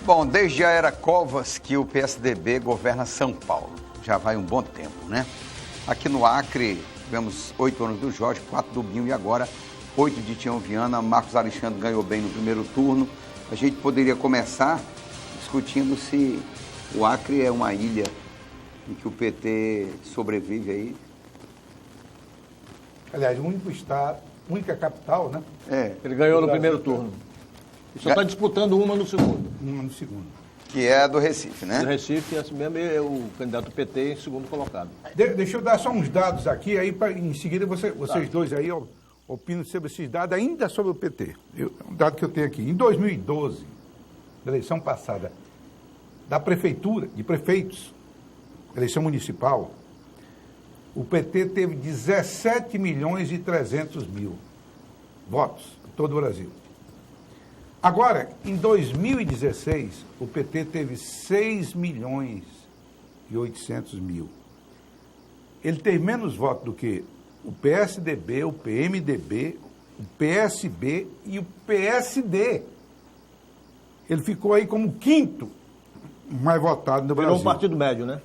Bom, desde a era Covas que o PSDB governa São Paulo. Já vai um bom tempo, né? Aqui no Acre, tivemos 8 anos do Jorge, 4 do Binho e agora 8 de Tião Viana. Marcos Alexandre ganhou bem no primeiro turno. A gente poderia começar discutindo se o Acre é uma ilha em que o PT sobrevive aí. Aliás, o único estado, única capital, né? Ele ganhou no primeiro turno. E só está disputando uma no segundo. Uma no segundo. Que é a do Recife, né? Do Recife, assim mesmo, é o candidato PT em segundo colocado. Deixa eu dar só uns dados aqui, aí em seguida vocês dois aí opinam sobre esses dados, ainda sobre o PT. Um dado que eu tenho aqui. Em 2012, na eleição passada, da prefeitura, de prefeitos, eleição municipal, o PT teve 17.300.000 votos em todo o Brasil. Agora, em 2016, o PT teve 6.800.000. Ele teve menos votos do que o PSDB, o PMDB, o PSB e o PSD. Ele ficou aí como o quinto mais votado no Brasil. Virou um partido médio, né?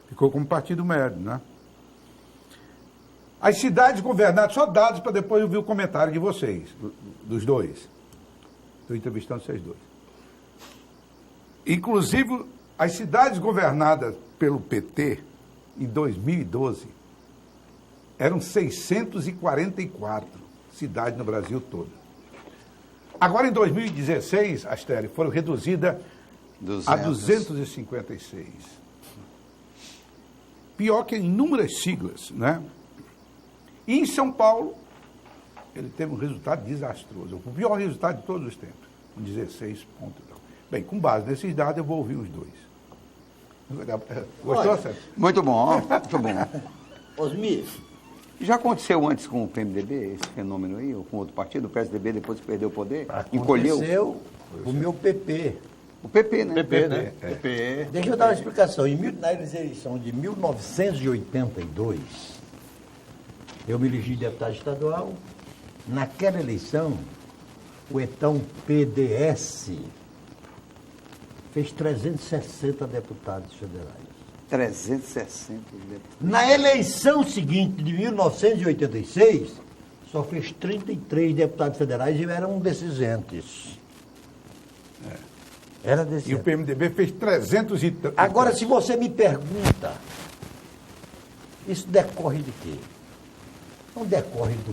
Ficou como partido médio, né? As cidades governadas, só dados para depois eu ver o comentário de vocês, dos dois. Estou entrevistando vocês dois. Inclusive, as cidades governadas pelo PT, em 2012, eram 644 cidades no Brasil todo. Agora, em 2016, Astério, foram reduzidas a 256. Pior que inúmeras siglas, né? E em São Paulo, ele teve um resultado desastroso, o pior resultado de todos os tempos, com 16 pontos. Bem, com base nesses dados, eu vou ouvir os dois. Gostou, Sérgio? Muito bom, muito bom. Osmir, Já aconteceu antes com o PMDB, esse fenômeno aí, ou com outro partido? O PSDB, depois que perdeu o poder, encolheu? aconteceu o meu PP. O PP, né? PP, né? PP. Deixa eu dar uma explicação. Na eleição de 1982, eu me elegi deputado estadual. Naquela eleição, o então PDS fez 360 deputados federais. 360 deputados. Na eleição seguinte, de 1986, só fez 33 deputados federais e eu era um desses entes. Era desses E o entes. PMDB fez 300 e... Agora, se você me pergunta, isso decorre de quê? Não decorre do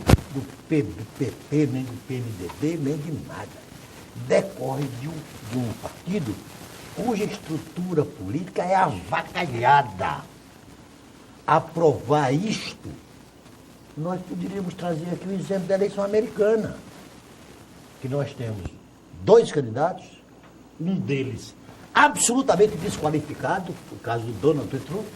PP, nem do PMDB, nem de nada. Decorre de um partido cuja estrutura política é avacalhada. Aprovar isto, nós poderíamos trazer aqui o exemplo da eleição americana, que nós temos 2 candidatos, um deles absolutamente desqualificado, o caso do Donald Trump,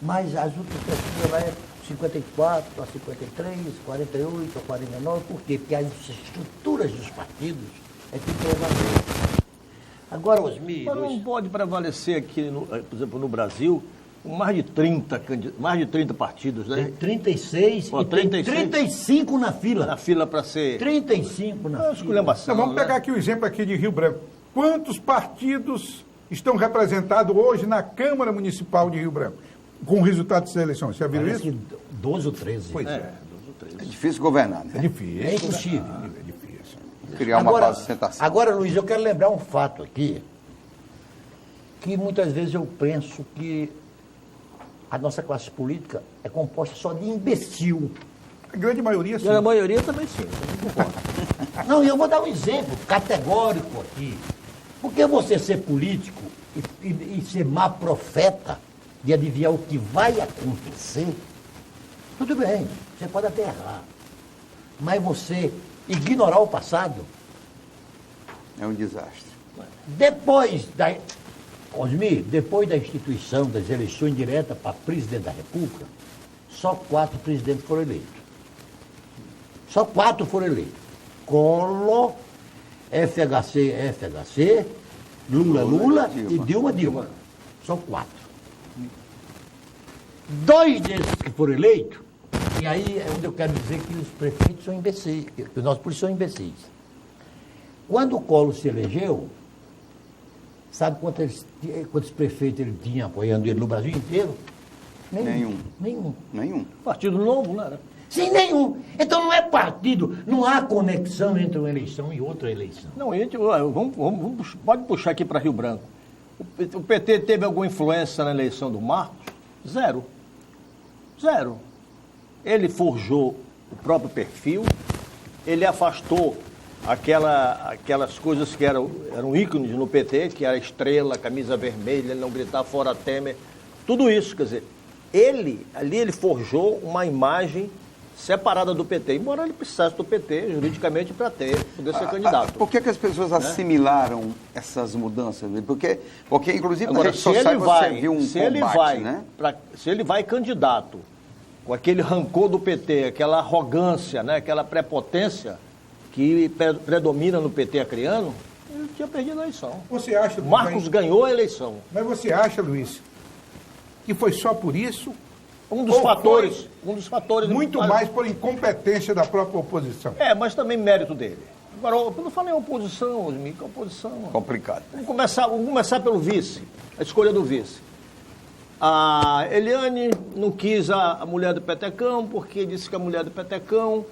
mas as outras pessoas lá é 54 a 53, 48 a 49, por quê? Porque as estruturas dos partidos é que prevalecem. Agora, Osmir... Mas não pode prevalecer aqui, por exemplo, no Brasil, com mais de 30 partidos, né? Tem 36 Pô, e tem 35 na fila. Na fila para ser... 35 na É uma fila. esculhambação, Então, vamos pegar aqui o exemplo aqui de Rio Branco. Quantos partidos estão representados hoje na Câmara Municipal de Rio Branco? Com o resultado dessas eleições. Você já viu Parece isso? que 12 ou 13. Pois é. 12 ou 13. É difícil governar, É né? difícil. É impossível. É difícil. Criar uma base de sustentação. Agora, Luiz, eu quero lembrar um fato aqui, que muitas vezes eu penso que a nossa classe política é composta só de imbecil. A grande maioria, sim. E a maioria também sim, eu não concordo. Não, e eu vou dar um exemplo categórico aqui. Porque você ser político e ser má profeta de adivinhar o que vai acontecer, tudo bem, você pode até errar. Mas você ignorar o passado, É um desastre. depois da instituição das eleições diretas para presidente da República, só 4 presidentes foram eleitos. Só 4 foram eleitos. Collor, FHC, Lula e Dilma. São 4. 2 desses que foram eleitos, e aí é onde eu quero dizer que os prefeitos são imbecis, que os nossos políticos são imbecis. Quando o Collor se elegeu, sabe quantos prefeitos ele tinha apoiando ele no Brasil inteiro? Nenhum. Partido Novo, não era? Sim, nenhum. Então não é partido, não há conexão entre uma eleição e outra eleição. Não, gente, pode puxar aqui para Rio Branco. O PT teve alguma influência na eleição do Marcos? Zero. Ele forjou o próprio perfil, ele afastou aquelas coisas que eram ícones no PT, que era estrela, camisa vermelha, ele não gritar fora Temer, tudo isso, quer dizer, ele forjou uma imagem separada do PT, embora ele precisasse do PT juridicamente para poder ser candidato. Por que as pessoas assimilaram essas mudanças? Porque inclusive agora, na rede social você viu um combate, né? Se ele vai candidato com aquele rancor do PT, aquela arrogância, né, aquela prepotência que predomina no PT acriano, ele tinha perdido a eleição. Você acha que Marcos ganhou a eleição. Mas você acha, Luiz, que foi só por isso? Um dos fatores. Muito mais por incompetência da própria oposição. Mas também mérito dele. Agora, eu não falei oposição, Osmir, que oposição. Complicado. Vamos começar pelo vice, a escolha do vice. A Eliane não quis a mulher do Petecão, porque disse que a mulher do Petecão,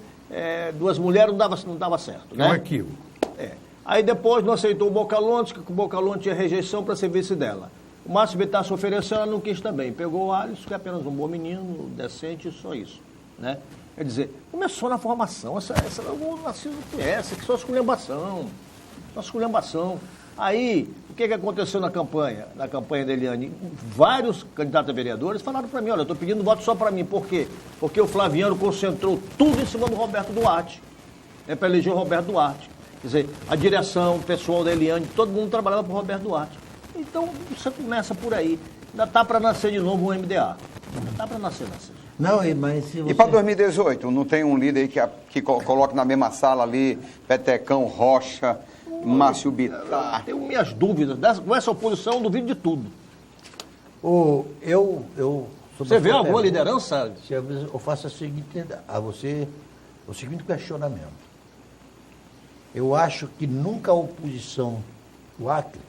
duas mulheres não dava certo. Né? É um equívoco. Aí depois não aceitou o Bocalonte, que o Bocalonte tinha rejeição para ser vice dela. O Márcio Bittar se ofereceu, ela não quis também. Pegou o Alisson, que é apenas um bom menino, decente, só isso. Né? Quer dizer, começou na formação, o narciso que essa, que só esculhambação. Aí, o que aconteceu na campanha da Eliane? Vários candidatos a vereadores falaram para mim, olha, eu estou pedindo voto só para mim. Por quê? Porque o Flaviano concentrou tudo em cima do Roberto Duarte. Para eleger o Roberto Duarte. Quer dizer, a direção, o pessoal da Eliane, todo mundo trabalhava para o Roberto Duarte. Então, você começa por aí. Ainda está para nascer de novo um MDA. Ainda está para nascer. Não, mas se você... E para 2018, não tem um líder aí que coloque na mesma sala ali, Petecão, Rocha, Márcio Bittar? Tenho minhas dúvidas. Com essa oposição, eu duvido de tudo. Você vê alguma liderança? Eu faço o seguinte questionamento. Eu acho que nunca a oposição do Acre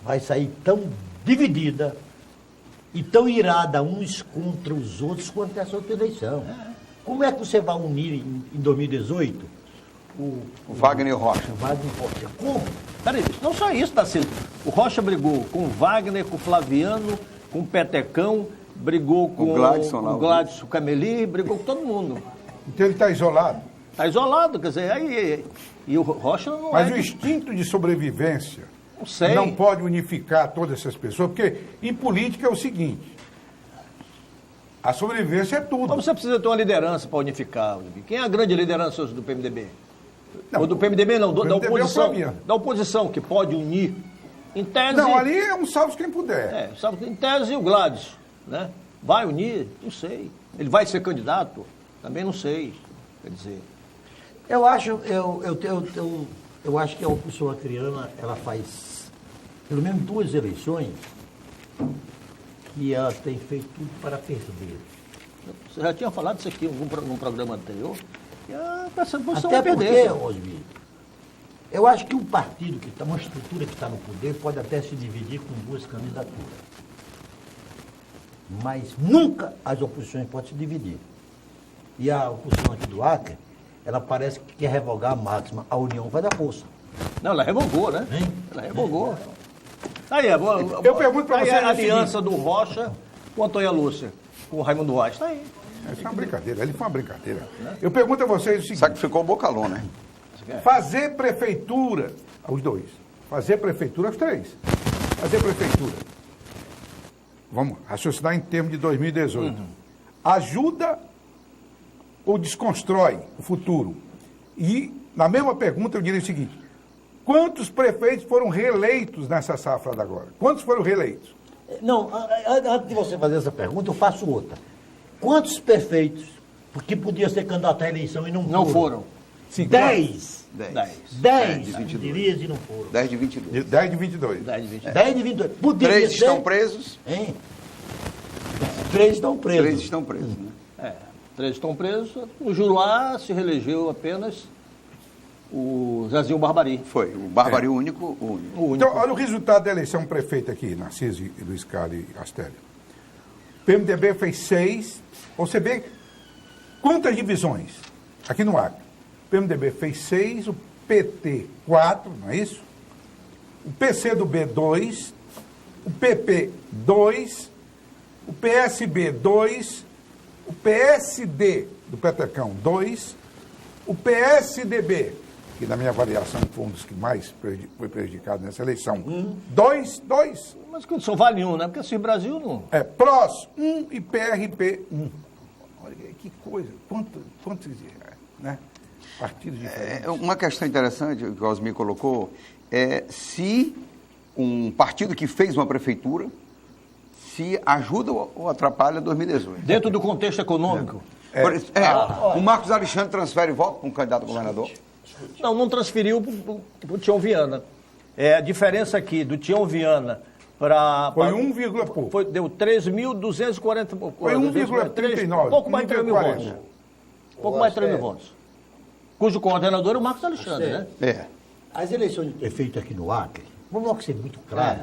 vai sair tão dividida e tão irada uns contra os outros quanto essa outra eleição. Como é que você vai unir em 2018 o Wagner e o Rocha? Como? Peraí, não só isso, Tarcísio. O Rocha brigou com o Wagner, com o Flaviano, com o Petecão, brigou com o Gladson Cameli, brigou com todo mundo. Então ele está isolado? Está isolado, quer dizer, e o Rocha não Mas o instinto de sobrevivência não pode unificar todas essas pessoas, porque em política é o seguinte, a sobrevivência é tudo. Mas você precisa ter uma liderança para unificar. Quem é a grande liderança do PMDB? Não, ou do PMDB não, da oposição. É da oposição, que pode unir. Em tese... Não, ali é um salve quem puder. Em tese o Gladys, né? Vai unir? Não sei. Ele vai ser candidato? Também não sei. Quer dizer... Eu acho que a oposição acriana, ela faz pelo menos 2 eleições que ela tem feito tudo para perder. Você já tinha falado isso aqui num programa anterior? Até porque, Osmir, eu acho que um partido, uma estrutura que está no poder, pode até se dividir com 2 candidaturas. Mas nunca as oposições podem se dividir. E a oposição aqui do Acre, ela parece que quer revogar a máxima. A união vai dar força. Não, ela revogou, né? Hein? Ela revogou. Aí, eu pergunto para você a aliança do Rocha com a Antônia Lúcia, com o Raimundo Vaz. Está aí. Isso é uma brincadeira, ali foi uma brincadeira. Eu pergunto a vocês o seguinte... Sacrificou o Bocalon, né? Fazer prefeitura, os 2. Fazer prefeitura, os 3. Fazer prefeitura. Vamos raciocinar em termos de 2018. Ajuda ou desconstrói o futuro? E, na mesma pergunta, eu diria o seguinte: quantos prefeitos foram reeleitos nessa safra da agora? Quantos foram reeleitos? Não, antes de você fazer essa pergunta, eu faço outra. Quantos prefeitos, porque podia ser candidato à eleição e não foram? 10. 10 e não foram. 10 de 22. 10 de 22. 10 de 22. Poderia 3 ser... estão presos. Hein? 3 estão presos. 3 estão presos, né? 3 estão presos. O Juruá se reelegeu apenas o Zezinho Barbari. Foi, o Barbari o único. O único. Então, olha o resultado da eleição prefeita aqui, Narciso e Luiz Carlos e Astelli. O PMDB fez 6. Você vê quantas divisões aqui no Acre. O PMDB fez 6, o PT 4, não é isso? O PCdoB 2, o PP 2, o PSB 2, o PSD do Petecão 2, o PSDB, que na minha avaliação foi um dos que mais foi prejudicado nessa eleição, 2. Mas que só vale um, né? Porque assim, o Brasil não... PROS 1 e PRP 1. Olha que coisa, quantos né? Partidos diferentes. Uma questão interessante que o Osmir colocou é se um partido que fez uma prefeitura se ajuda ou atrapalha 2018. Dentro do contexto econômico. O Marcos Alexandre transfere voto para um candidato a governador? Não transferiu para o Tião Viana. A diferença aqui do Tião Viana para... Foi 1, pouco. Deu 3.240... Foi 1,39. Pouco mais de 3 mil votos. Pouco mais de 3 mil votos. Cujo coordenador é o Marcos Alexandre, né? As eleições de prefeito aqui no Acre, vamos logo ser muito claro.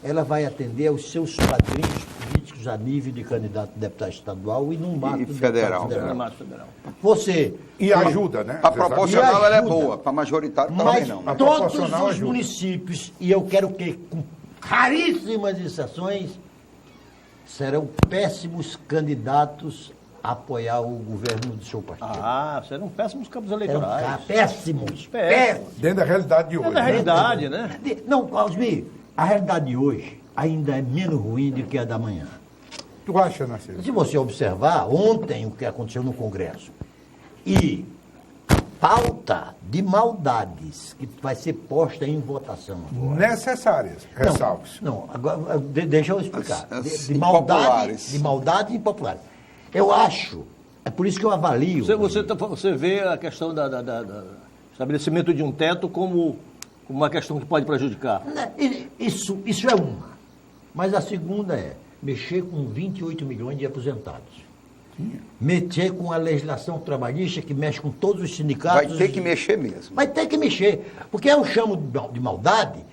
Ela vai atender aos seus padrinhos políticos a nível de candidato a deputado estadual e no marco do federal. federal. Você... E ajuda, né? A proporcional ela é boa, para majoritário também não. Mas todos os municípios, e eu quero que, com raríssimas exceções, serão péssimos candidatos a apoiar o governo do seu partido. Serão péssimos campos eleitorais. Péssimos. Dentro da realidade de hoje. Dentro da realidade, né? Não, Osmir, a realidade de hoje ainda é menos ruim do que a da manhã. Tu acha, Narciso? Se você observar, ontem o que aconteceu no Congresso, e a pauta de maldades que vai ser posta em votação agora. Necessárias, ressalve-se. Não, agora, deixa eu explicar. De impopulares. maldade impopulares. Eu acho, é por isso que eu avalio... Você vê a questão do estabelecimento de um teto como uma questão que pode prejudicar. Isso é uma. Mas a segunda é mexer com 28 milhões de aposentados. Mexer com a legislação trabalhista que mexe com todos os sindicatos. Vai ter que mexer mesmo. Vai ter que mexer. Porque eu chamo de maldade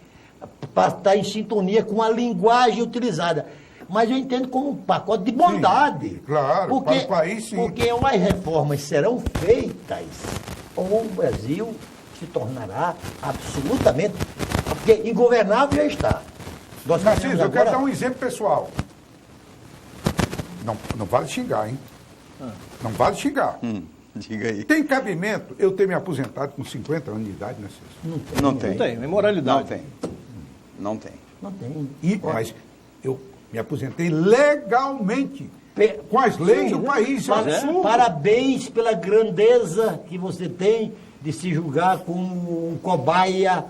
para estar em sintonia com a linguagem utilizada. Mas eu entendo como um pacote de bondade. Sim, claro, porque, para o país, sim. Porque ou as reformas serão feitas, ou o Brasil se tornará absolutamente... Porque ingovernável já está. Narciso, eu quero dar um exemplo pessoal. Não vale xingar, hein? Não vale xingar. Diga aí. Tem cabimento eu ter me aposentado com 50 anos de idade, Narciso? Não tem. Não tem, imoralidade. Não tem. Mas eu me aposentei legalmente, com as leis do país. Parabéns pela grandeza que você tem de se julgar como um cobaia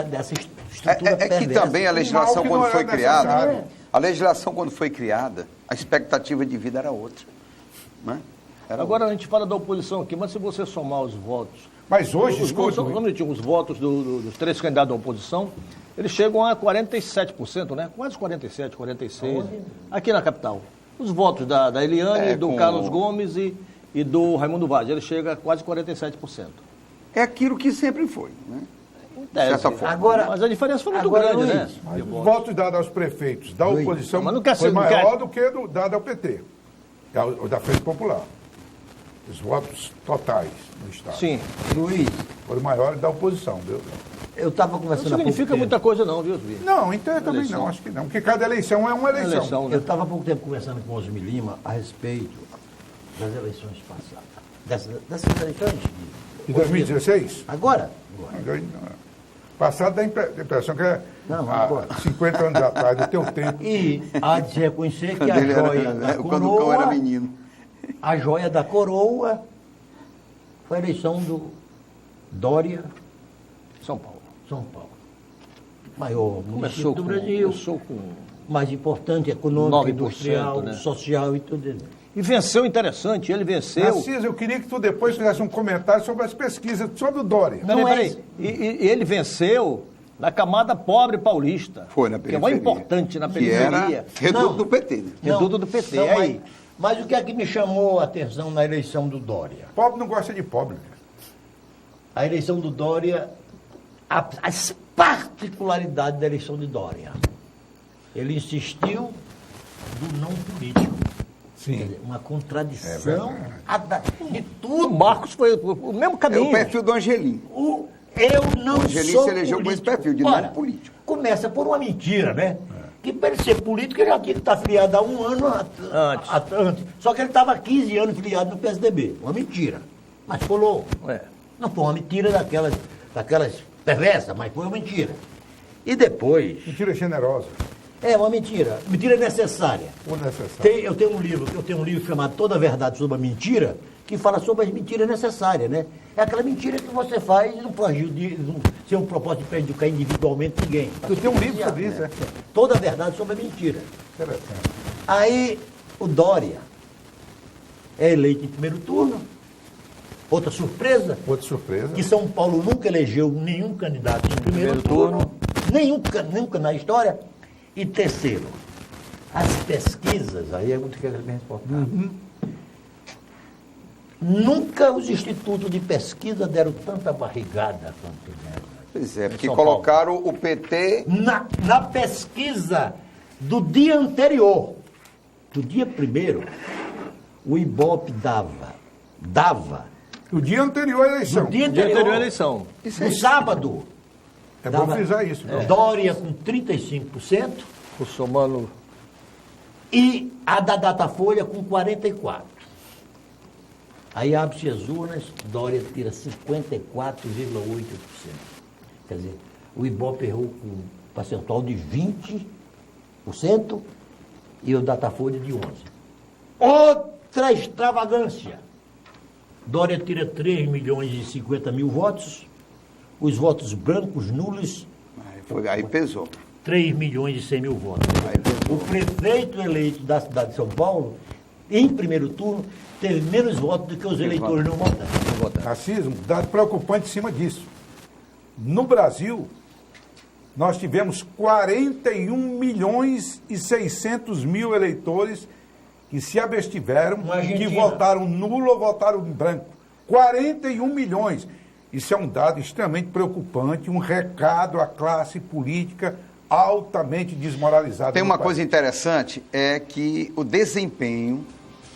dessa estrutura perversa. Que também a legislação, quando foi criada, a expectativa de vida era outra. Né? Agora a gente fala da oposição aqui, mas se você somar os votos... Mas hoje, os votos dos 3 candidatos da oposição, eles chegam a 47%, né? Quase 47%, 46%, aqui na capital. Os votos da Eliane, do Carlos Gomes e do Raimundo Vaz, ele chega a quase 47%. É aquilo que sempre foi, né? Mas a diferença foi muito grande, né? Mas os votos dados aos prefeitos da oposição foi maior do que dado ao PT, ou da Frente Popular. Os votos totais no Estado. Sim. Luiz. Foram maiores da oposição, viu? Eu estava conversando Não significa muita coisa não, viu, Osmir? Não, então também não, acho que não. Porque cada eleição é uma eleição. Né? Eu estava há pouco tempo conversando com o Osmir Lima a respeito das eleições passadas. Dessas eleições de 2016? Agora. Passado dá a impressão que é 50 anos atrás, do teu tempo. E há de se reconhecer que a joia da coroa... Quando o cão era menino. A joia da coroa foi a eleição do Dória... São Paulo. Maior município do Brasil. Mais importante, econômico, industrial, né? Social e tudo. E venceu, interessante, ele venceu... Narciso, eu queria que tu depois fizesse um comentário sobre as pesquisas, sobre o Dória. Peraí. E ele venceu na camada pobre paulista. Foi na periferia. Que é mais importante na periferia. Que era reduto do PT. Né? Reduto do PT, aí. Mas o que é que me chamou a atenção na eleição do Dória? Pobre não gosta de pobre. A eleição do Dória, as particularidades da eleição de Dória. Ele insistiu do não político. Sim. Quer dizer, uma contradição de O tudo. Marcos foi o mesmo É caminho. o perfil do Angelim. Eu não O Angelim sou se elegeu com esse político. perfil de Ora, não político. Começa por uma mentira, né? Que para ele ser político, ele já tinha que estar filiado há um ano antes. Só que ele estava há 15 anos filiado no PSDB. Uma mentira. Mas colou. É. Não foi uma mentira daquelas perversas, mas foi uma mentira. E depois... Mentira generosa. É uma mentira. Mentira necessária. Ou necessária. Eu tenho um livro chamado Toda a Verdade sobre a Mentira, que fala sobre as mentiras necessárias, né? É aquela mentira que você faz e não pode ser um propósito de prejudicar individualmente ninguém. Tu tem um livro sobre isso, né? Toda a Verdade sobre a Mentira. Interessante. Aí o Dória é eleito em primeiro turno. Outra surpresa, Outra surpresa. que São Paulo nunca elegeu nenhum candidato em primeiro turno. Nunca na história. E terceiro, as pesquisas, aí é muito que me reportar. Nunca os institutos de pesquisa deram tanta barrigada quanto nessa. Pois é, porque São colocaram o PT... Na pesquisa do dia anterior, do dia primeiro, o Ibope dava, O dia anterior à eleição. no dia Dia anterior, anterior à eleição. no sábado, É bom frisar isso. Né? Dória com 35%, O somando. e a da Datafolha com 44%. Aí abre-se as urnas, Dória tira 54,8%. Quer dizer, o Ibope errou com um percentual de 20% e o Datafolha de 11%. Outra extravagância. Dória tira 3 milhões e 50 mil votos, os votos brancos nulos, Aí pesou. 3 milhões e 100 mil votos. Aí pesou. O prefeito eleito da cidade de São Paulo, em primeiro turno, teve menos votos do que os eleitores não votaram. Racismo, dado preocupante em cima disso. No Brasil, nós tivemos 41 milhões e 600 mil eleitores que se abstiveram, Na Argentina. que votaram nulo ou votaram em branco. 41 milhões. Isso é um dado extremamente preocupante, um recado à classe política altamente desmoralizada. Tem no uma país. coisa interessante, é que o desempenho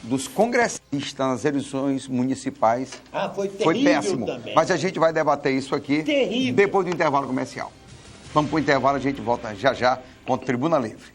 dos congressistas nas eleições municipais Foi foi péssimo. Mas a gente vai debater isso aqui Terrível. depois do intervalo comercial. Vamos para o intervalo, a gente volta já com Tribuna Livre.